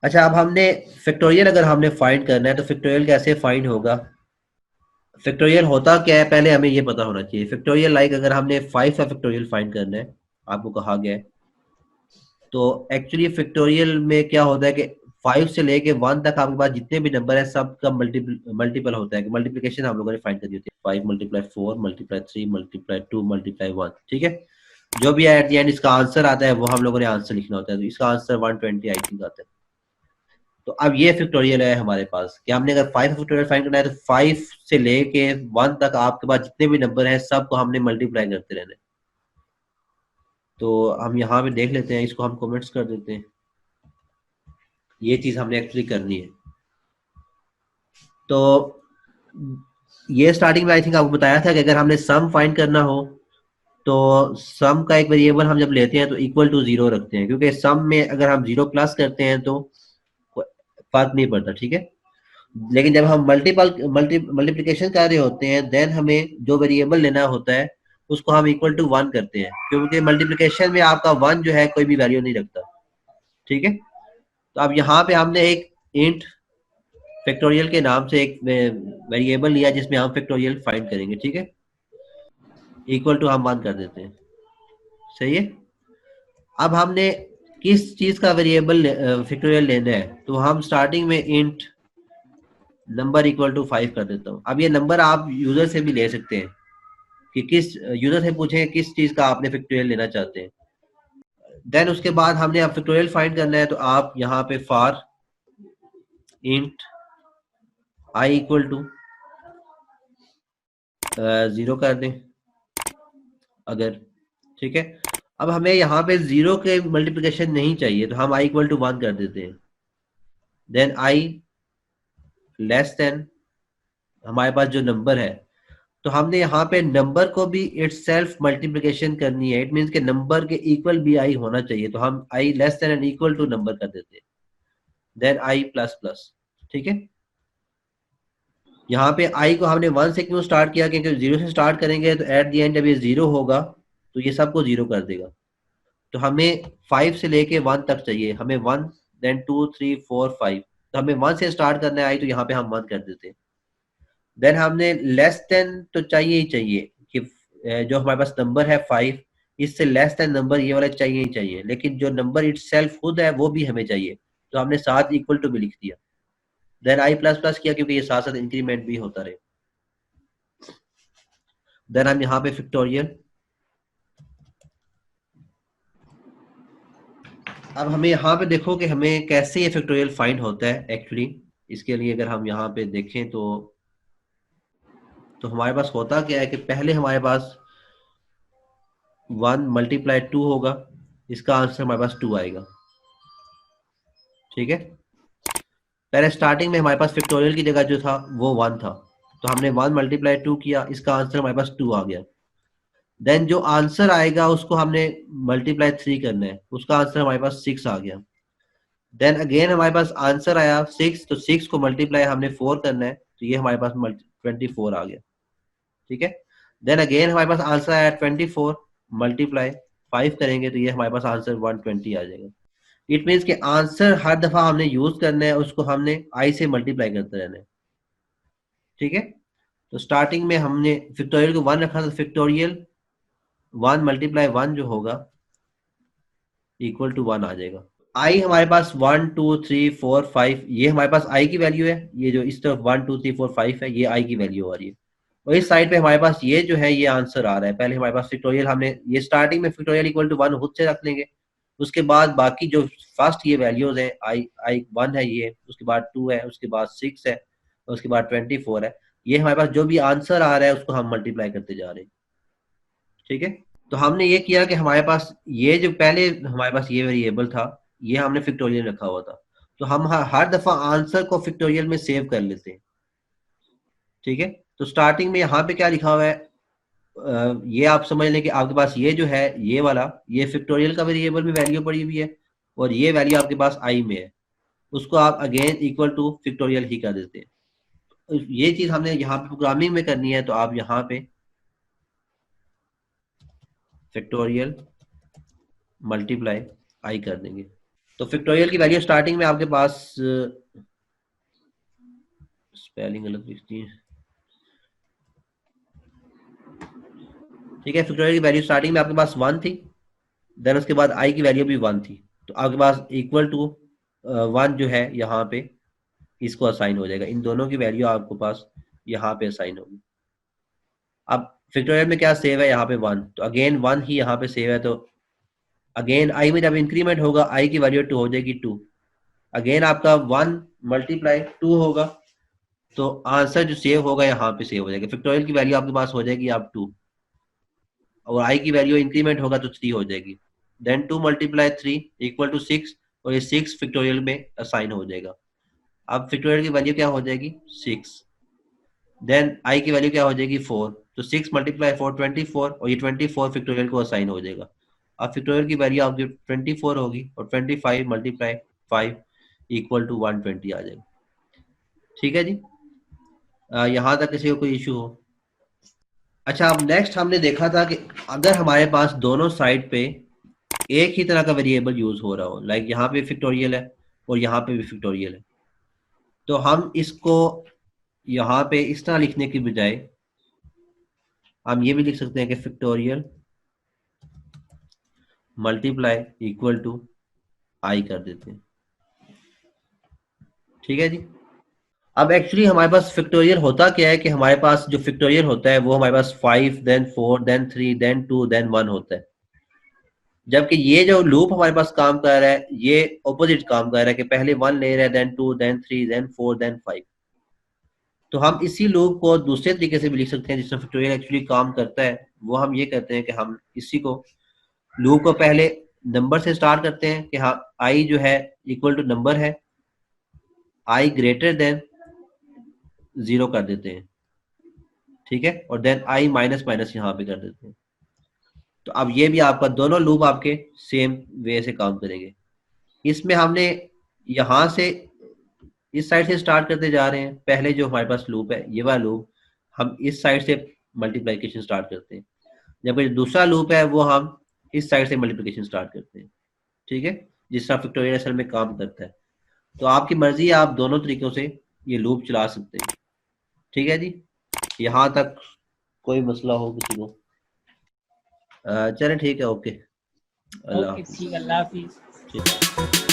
अच्छा, अब हमने फैक्टोरियल अगर हमने फाइंड करना है तो फैक्टोरियल कैसे फाइंड होगा? फैक्टोरियल होता क्या है पहले हमें ये पता होना चाहिए। फैक्टोरियल लाइक अगर हमने 5 का फैक्टोरियल फाइंड करना है, आपको कहा गया है, तो एक्चुअली फैक्टोरियल में क्या होता है कि 5 से लेके 1 तक आपके पास जितने भी नंबर है सब का मल्टीपल मल्टीपल होता है कि मल्टीप्लिकेशन हम लोगों ने फाइंड करनी होती है। 5 मल्टीप्लाई 4 मल्टीप्लाई 3 मल्टीप्लाई 2 मल्टीप्लाई 1, ठीक है। जो भी एट द एंड इसका आंसर आता है वो हम लोगों ने आंसर लिखना होता है, तो इसका आंसर 120 आई थिंक आता है। तो अब ये फैक्टोरियल है हमारे पास कि हमने अगर 5 फैक्टोरियल फाइंड करना है तो 5 से लेके 1 तक आपके पास जितने भी नंबर हैं सबको हमने मल्टीप्लाई करते रहना है। तो हम यहाँ पे देख लेते हैं, इसको हम कमेंट्स कर देते हैं। ये चीज हमने एक्चुअली करनी है। तो ये स्टार्टिंग में आई थिंक आपको बताया था कि अगर हमने सम फाइंड करना हो तो सम का एक वेरिएबल हम जब लेते हैं तो इक्वल टू जीरो रखते हैं, क्योंकि सम में अगर हम जीरो प्लस करते हैं तो कोई फर्क नहीं पड़ता, ठीक है। लेकिन जब हम मल्टीप्लिकेशन कर रहे होते हैं देन हमें जो वेरिएबल लेना होता है उसको हम इक्वल टू वन करते हैं, क्योंकि मल्टीप्लिकेशन में आपका वन जो है कोई भी वैल्यू नहीं रखता, ठीक है। तो अब यहाँ पे हमने एक इंट फैक्टोरियल के नाम से एक वेरिएबल लिया जिसमें हम फैक्टोरियल फाइंड करेंगे, ठीक है। इक्वल टू हम वन कर देते हैं, सही है। अब हमने किस चीज का वेरिएबल फैक्टोरियल लेना है, तो हम स्टार्टिंग में इंट नंबर इक्वल टू 5 कर देता हूँ। अब ये नंबर आप यूजर से भी ले सकते हैं कि किस यूजर से पूछें किस चीज का आपने फैक्टोरियल लेना चाहते हैं। देन उसके बाद हमने अब फैक्टोरियल फाइंड करना है, तो आप यहाँ पे for int I equal to 0 कर दें अगर, ठीक है। अब हमें यहाँ पे जीरो के मल्टीप्लिकेशन नहीं चाहिए तो हम आई इक्वल टू 1 कर देते हैं। देन आई लेस देन हमारे पास जो नंबर है, तो हमने यहाँ पे नंबर को भी इट्स सेल्फ मल्टीप्लीकेशन करनी है। इट मीन्स के नंबर के इक्वल भी आई होना चाहिए, तो हम I less than and equal to number कर देते हैं। देन आई प्लस प्लस, ठीक है। यहाँ पे आई को हमने 1 से क्यों स्टार्ट किया, क्योंकि जीरो से स्टार्ट करेंगे तो एट द एंड जब ये जीरो होगा तो ये सबको जीरो कर देगा। तो हमें 5 से लेके 1 तक चाहिए, हमें 1 देन 2 3 4 5, तो हमें 1 से स्टार्ट करना है आई, तो यहाँ पे हम 1 कर देते हैं। देन हमने लेस देन तो चाहिए ही चाहिए कि जो हमारे पास नंबर है 5 इससे लेस देन नंबर ये वाला चाहिए ही चाहिए, लेकिन जो नंबर इट सेल्फ खुद है वो भी हमें चाहिए, तो हमने साथ इक्वल टू भी लिख दिया। देन आई प्लस प्लस किया क्योंकि ये साथ साथ इंक्रीमेंट भी होता रहे। देन हम यहाँ पे फिक्टोरियल, अब हमें यहाँ पे देखो कि हमें कैसे ये फैक्टोरियल फाइंड होता है एक्चुअली। इसके लिए अगर हम यहाँ पे देखें तो हमारे पास होता क्या है कि पहले हमारे पास 1 मल्टीप्लाई 2 होगा, इसका आंसर हमारे पास 2 आएगा, ठीक है। पहले स्टार्टिंग में हमारे पास फैक्टोरियल की जगह जो था वो 1 था, तो हमने 1 मल्टीप्लाई 2 किया, इसका आंसर हमारे पास 2 आ गया। देन जो आंसर आएगा उसको हमने मल्टीप्लाई 3 करना है, उसका आंसर हमारे पास 6 आ गया। देन अगेन हमारे पास आंसर आया 6, तो 6 को मल्टीप्लाई हमने 4 करना है, तो ये हमारे पास 24 आ गया, ठीक है। देन अगेन हमारे पास आंसर आया 24 मल्टीप्लाई 5 करेंगे तो ये हमारे पास आंसर 120 आ जाएगा। इट मीन्स कि आंसर हर दफा हमने यूज करना है उसको हमने आई से मल्टीप्लाई करते रहना है, ठीक है। तो स्टार्टिंग में हमने फिक्टोरियल को 1 रखा, तो फिक्टोरियल 1 मल्टीप्लाई 1 जो होगा इक्वल टू 1 आ जाएगा। आई हमारे पास 1 2 3 4 5, ये हमारे पास आई की वैल्यू है, ये जो इस तरफ 1 2 3 4 5 है ये आई की वैल्यू आ रही है। और इस साइड पे हमारे पास ये जो है ये आंसर आ रहा है। पहले हमारे पास फिक्टोरियल, हमने ये स्टार्टिंग में फिक्टोरियल इक्वल टू 1 खुद से रख लेंगे, उसके बाद बाकी जो फर्स्ट ये वैल्यूज है आई आई 1 है ये, उसके बाद 2 है, उसके बाद 6 है, उसके बाद 24 है। ये हमारे पास जो भी आंसर आ रहा है उसको हम मल्टीप्लाई करते जा रहे हैं, ठीक है। तो हमने ये किया कि हमारे पास ये जो पहले हमारे पास ये वेरिएबल था ये हमने फिक्टोरियल रखा हुआ था, तो हम हर दफा आंसर को फिक्टोरियल में सेव कर लेते हैं, ठीक है। तो स्टार्टिंग में यहाँ पे क्या लिखा हुआ है, ये आप समझ लें कि आपके पास ये जो है ये वाला ये फैक्टोरियल का वेरिएबल में वैल्यू पड़ी हुई है और ये वैल्यू आपके पास आई में है, उसको आप अगेन इक्वल टू फैक्टोरियल ही कर देते हैं। तो ये चीज हमने यहाँ पे प्रोग्रामिंग में करनी है, तो आप यहाँ पे फैक्टोरियल मल्टीप्लाई आई कर देंगे। तो फैक्टोरियल की वैल्यू स्टार्टिंग में आपके पास स्पेलिंग गलत लिखती है, ठीक है। फैक्टोरियल की वैल्यू स्टार्टिंग में आपके पास 1 थी, देन उसके बाद आई की वैल्यू भी 1 थी, तो आपके पास इक्वल टू 1 जो है यहाँ पे इसको असाइन हो जाएगा। इन दोनों की वैल्यू आपके पास यहाँ पे असाइन होगी। अब फैक्टोरियल में क्या सेव है, यहाँ पे 1, तो अगेन 1 ही यहाँ पे सेव है, तो अगेन आई में जब इंक्रीमेंट होगा आई की वैल्यू 2 हो जाएगी 2, अगेन आपका 1 मल्टीप्लाई 2 होगा, तो आंसर जो सेव होगा यहाँ पे सेव हो जाएगा। फैक्टोरियल की वैल्यू आपके पास हो जाएगी आप 2, और आई की वैल्यू इंक्रीमेंट होगा तो 3 हो जाएगी, देन 2 मल्टीप्लाई 3 इक्वल टू 6, और ये 6 फैक्टोरियल में असाइन हो जाएगा। अब फैक्टोरियल की वैल्यू क्या हो जाएगी 6, देन आई की वैल्यू क्या हो जाएगी 4, तो 6 मल्टीप्लाई 4 24, और ये 24 फैक्टोरियल को असाइन हो जाएगा। अब फैक्टोरियल की वैल्यू आपकी 24 होगी, और 25 मल्टीप्लाई 5 इक्वल टू 120 आ जाएगा। ठीक है जी, यहाँ तक किसी को कोई इशू हो? अच्छा, अब नेक्स्ट हमने देखा था कि अगर हमारे पास दोनों साइड पे एक ही तरह का वेरिएबल यूज हो रहा हो, लाइक यहाँ पे फैक्टोरियल है और यहाँ पे भी फैक्टोरियल है, तो हम इसको यहाँ पे इस तरह लिखने की बजाय हम ये भी लिख सकते हैं कि फैक्टोरियल मल्टीप्लाई इक्वल टू आई कर देते हैं। ठीक है जी। अब एक्चुअली हमारे पास फैक्टोरियल होता क्या है कि हमारे पास जो फैक्टोरियल होता है वो हमारे पास 5 देन 4 देन 3 देन 2 देन 1 होता है, जबकि ये जो लूप हमारे पास काम कर रहा है ये ऑपोजिट काम कर रहा है कि पहले 1 ले रहा है, देन 2 देन 3 देन 4 देन 5। तो हम इसी लूप को दूसरे तरीके से भी लिख सकते हैं जिसमें फैक्टोरियल एक्चुअली काम करता है। वो हम ये कहते हैं कि हम इसी को लूप को पहले नंबर से स्टार्ट करते हैं कि हाँ आई जो है इक्वल टू नंबर है, आई ग्रेटर देन 0 कर देते हैं, ठीक है, और देन आई माइनस माइनस यहाँ पे कर देते हैं। तो अब ये भी आपका दोनों लूप आपके सेम वे से काम करेंगे। इसमें हमने यहाँ से इस साइड से स्टार्ट करते जा रहे हैं, पहले जो हमारे पास लूप है ये वाला लूप हम इस साइड से मल्टीप्लिकेशन स्टार्ट करते हैं, जबकि दूसरा लूप है वो हम इस साइड से मल्टीप्लिकेशन स्टार्ट करते हैं। ठीक है, जिस तरह फैक्टोरियल असल में काम करता है। तो आपकी मर्जी है, आप दोनों तरीकों से ये लूप चला सकते हैं। ठीक है जी, यहाँ तक कोई मसला हो किसी को? चलें ठीक है, ओके, अल्लाह ओके हाफिज। ठीक, अल्लाह हाफिज। ठीक।